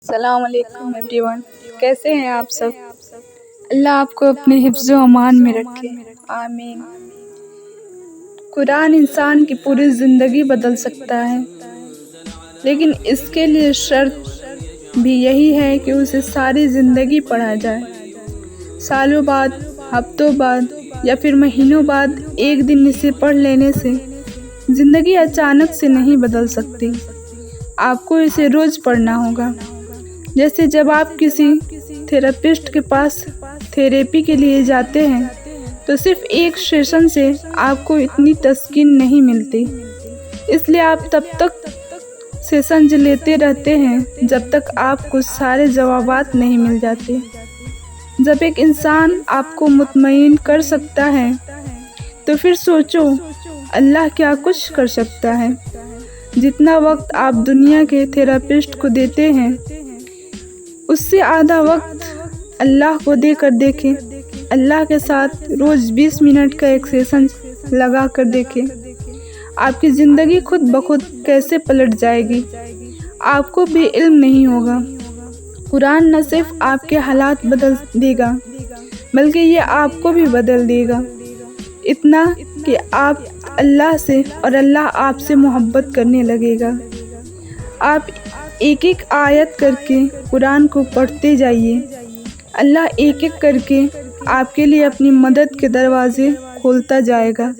السلام علیکم every one, کیسے ہیں آپ سب؟ اللہ آپ کو اپنے حفظ و امان میں رکھے، آمین۔ قرآن انسان کی پوری زندگی بدل سکتا ہے، لیکن اس کے لیے شرط بھی یہی ہے کہ اسے ساری زندگی پڑھا جائے۔ سالوں بعد، ہفتوں بعد یا پھر مہینوں بعد ایک دن اسے پڑھ لینے سے زندگی اچانک سے نہیں بدل سکتی۔ آپ کو اسے روز پڑھنا ہوگا۔ جیسے جب آپ کسی تھراپسٹ کے پاس تھیریپی کے لیے جاتے ہیں تو صرف ایک سیشن سے آپ کو اتنی تسکین نہیں ملتی، اس لیے آپ تب تک سیشنز لیتے رہتے ہیں جب تک آپ کو سارے جوابات نہیں مل جاتے۔ جب ایک انسان آپ کو مطمئن کر سکتا ہے تو پھر سوچو اللہ کیا کچھ کر سکتا ہے۔ جتنا وقت آپ دنیا کے تھراپسٹ کو دیتے ہیں اس سے آدھا وقت اللہ کو دے کر دیکھیں۔ اللہ کے ساتھ روز 20 منٹ کا ایک سیشن لگا کر دیکھیں، آپ کی زندگی خود بخود کیسے پلٹ جائے گی۔ آپ کو بھی علم نہیں ہوگا۔ قرآن نہ صرف آپ کے حالات بدل دے گا بلکہ یہ آپ کو بھی بدل دے گا، اتنا کہ آپ اللہ سے اور اللہ آپ سے محبت کرنے لگے گا۔ آپ ایک ایک آیت کر کے قرآن کو پڑھتے جائیے، اللہ ایک ایک کر کے آپ کے لیے اپنی مدد کے دروازے کھولتا جائے گا۔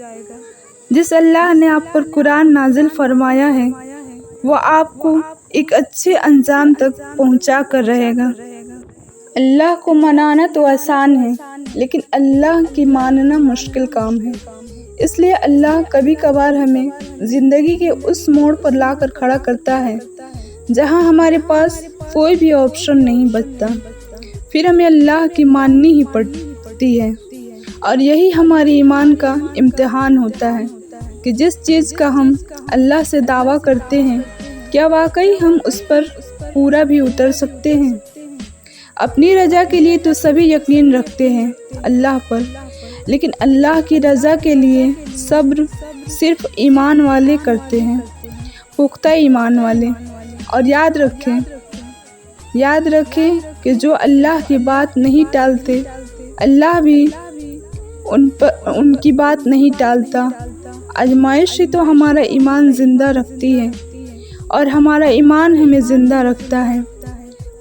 جس اللہ نے آپ پر قرآن نازل فرمایا ہے وہ آپ کو ایک اچھے انجام تک پہنچا کر رہے گا۔ اللہ کو منانا تو آسان ہے لیکن اللہ کی ماننا مشکل کام ہے، اس لیے اللہ کبھی کبھار ہمیں زندگی کے اس موڑ پر لا کر کھڑا کرتا ہے جہاں ہمارے پاس کوئی بھی آپشن نہیں بچتا، پھر ہمیں اللہ کی ماننی ہی پڑتی ہے۔ اور یہی ہمارے ایمان کا امتحان ہوتا ہے کہ جس چیز کا ہم اللہ سے دعویٰ کرتے ہیں کیا واقعی ہم اس پر پورا بھی اتر سکتے ہیں۔ اپنی رضا کے لیے تو سبھی یقین رکھتے ہیں اللہ پر، لیکن اللہ کی رضا کے لیے صبر صرف ایمان والے کرتے ہیں، پختہ ایمان والے۔ اور یاد رکھیں کہ جو اللہ کی بات نہیں ٹالتے اللہ بھی ان کی بات نہیں ٹالتا۔ آزمائش ہی تو ہمارا ایمان زندہ رکھتی ہے اور ہمارا ایمان ہمیں زندہ رکھتا ہے،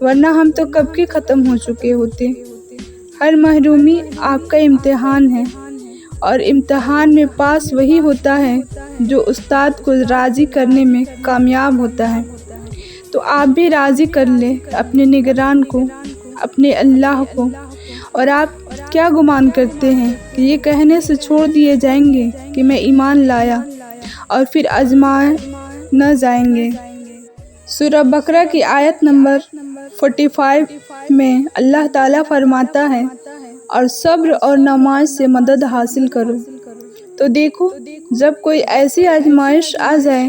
ورنہ ہم تو کب کے ختم ہو چکے ہوتے۔ ہر محرومی آپ کا امتحان ہے، اور امتحان میں پاس وہی ہوتا ہے جو استاد کو راضی کرنے میں کامیاب ہوتا ہے۔ تو آپ بھی راضی کر لیں اپنے نگران کو، اپنے اللہ کو۔ اور آپ کیا گمان کرتے ہیں کہ یہ کہنے سے چھوڑ دیے جائیں گے کہ میں ایمان لایا اور پھر آزمائے نہ جائیں گے؟ سورہ بقرہ کی آیت نمبر 45 میں اللہ تعالیٰ فرماتا ہے، اور صبر اور نماز سے مدد حاصل کرو۔ تو دیکھو جب کوئی ایسی آزمائش آ جائے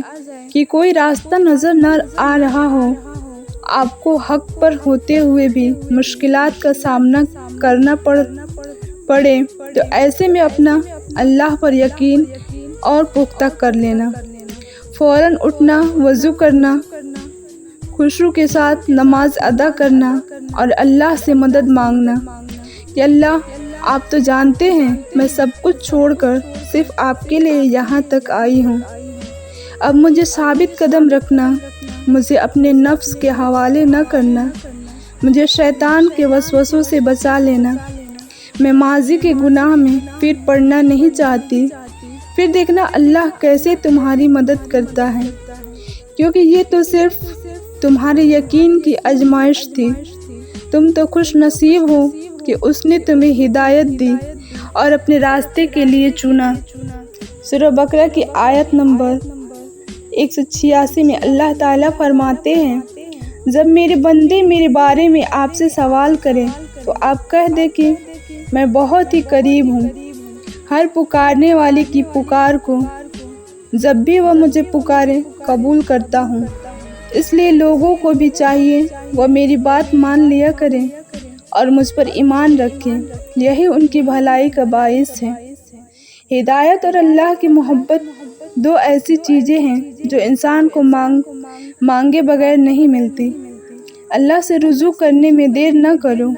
کہ کوئی راستہ نظر نہ آ رہا ہو، آپ کو حق پر ہوتے ہوئے بھی مشکلات کا سامنا کرنا پڑے، تو ایسے میں اپنا اللہ پر یقین اور پختہ کر لینا، فوراً اٹھنا، وضو کرنا، خشوع کے ساتھ نماز ادا کرنا اور اللہ سے مدد مانگنا کہ اللہ آپ تو جانتے ہیں میں سب کچھ چھوڑ کر صرف آپ کے لیے یہاں تک آئی ہوں، اب مجھے ثابت قدم رکھنا، مجھے اپنے نفس کے حوالے نہ کرنا، مجھے شیطان کے وسوسوں سے بچا لینا، میں ماضی کے گناہ میں پھر پڑنا نہیں چاہتی۔ پھر دیکھنا اللہ کیسے تمہاری مدد کرتا ہے، کیونکہ یہ تو صرف تمہارے یقین کی آزمائش تھی۔ تم تو خوش نصیب ہو کہ اس نے تمہیں ہدایت دی اور اپنے راستے کے لیے چنا۔ سورہ بقرہ کی آیت نمبر 186 میں اللہ تعالیٰ فرماتے ہیں، جب میرے بندے میرے بارے میں آپ سے سوال کریں تو آپ کہہ دیں کہ میں بہت ہی قریب ہوں، ہر پکارنے والے کی پکار کو جب بھی وہ مجھے پکارے قبول کرتا ہوں۔ اس لیے لوگوں کو بھی چاہیے وہ میری بات مان لیا کریں اور مجھ پر ایمان رکھیں، یہی ان کی بھلائی کا باعث ہے۔ ہدایت اور اللہ کی محبت دو ایسی چیزیں ہیں جو انسان کو مانگے بغیر نہیں ملتی۔ اللہ سے رجوع کرنے میں دیر نہ کرو،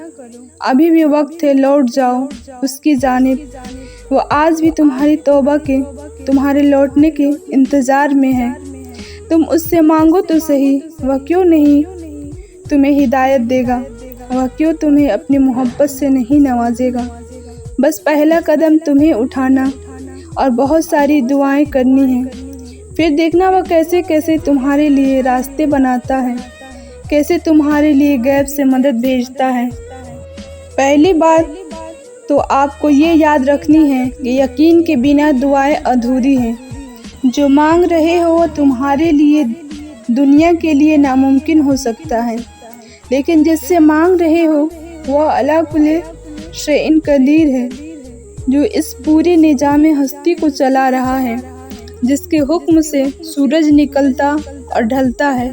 ابھی بھی وقت ہے، لوٹ جاؤ اس کی جانب۔ وہ آج بھی تمہاری توبہ کے، تمہارے لوٹنے کے انتظار میں ہے۔ تم اس سے مانگو تو صحیح، وہ کیوں نہیں تمہیں ہدایت دے گا، وہ کیوں تمہیں اپنی محبت سے نہیں نوازے گا۔ بس پہلا قدم تمہیں اٹھانا اور بہت ساری دعائیں کرنی ہیں، پھر دیکھنا وہ کیسے کیسے تمہارے لیے راستے بناتا ہے، کیسے تمہارے لیے غیب سے مدد بھیجتا ہے۔ پہلی بات تو آپ کو یہ یاد رکھنی ہے کہ یقین کے بنا دعائیں ادھوری ہیں۔ جو مانگ رہے ہو وہ تمہارے لیے دنیا کے لیے ناممکن ہو سکتا ہے، لیکن جس سے مانگ رہے ہو وہ علی کل شیء قدیر ہے، جو اس پورے نظام ہستی کو چلا رہا ہے، جس کے حکم سے سورج نکلتا اور ڈھلتا ہے،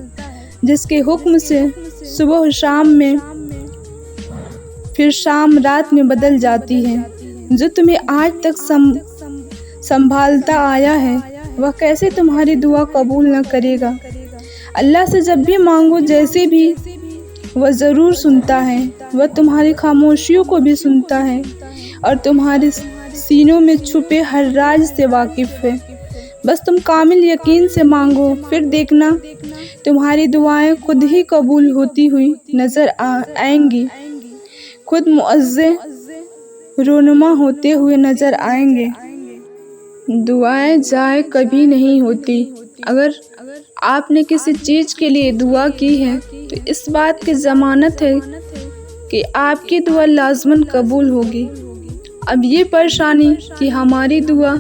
جس کے حکم سے صبح شام میں پھر شام رات میں بدل جاتی ہے، جو تمہیں آج تک سنبھالتا آیا ہے، وہ کیسے تمہاری دعا قبول نہ کرے گا۔ اللہ سے جب بھی مانگو جیسے بھی، وہ ضرور سنتا ہے، وہ تمہاری خاموشیوں کو بھی سنتا ہے اور تمہارے سینوں میں چھپے ہر راز سے واقف ہے۔ بس تم کامل یقین سے مانگو، پھر دیکھنا تمہاری دعائیں خود ہی قبول ہوتی ہوئی نظر آئیں گی، خود معزز رونما ہوتے ہوئے نظر آئیں گے۔ دعائیں ضائع کبھی نہیں ہوتی۔ اگر آپ نے کسی چیز کے لیے دعا کی ہے تو اس بات کی ضمانت ہے کہ آپ کی دعا لازماً قبول ہوگی۔ اب یہ پریشانی کہ ہماری دعا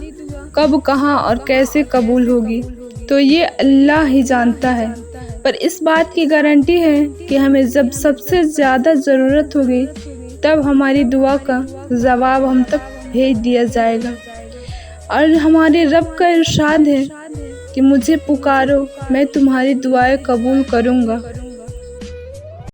کب، کہاں اور کیسے قبول ہوگی تو یہ اللہ ہی جانتا ہے، پر اس بات کی گارنٹی ہے کہ ہمیں جب سب سے زیادہ ضرورت ہوگی تب ہماری دعا کا جواب ہم تک بھیج دیا جائے گا۔ اور ہمارے رب کا ارشاد ہے کہ مجھے پکارو، میں تمہاری دعائیں قبول کروں گا۔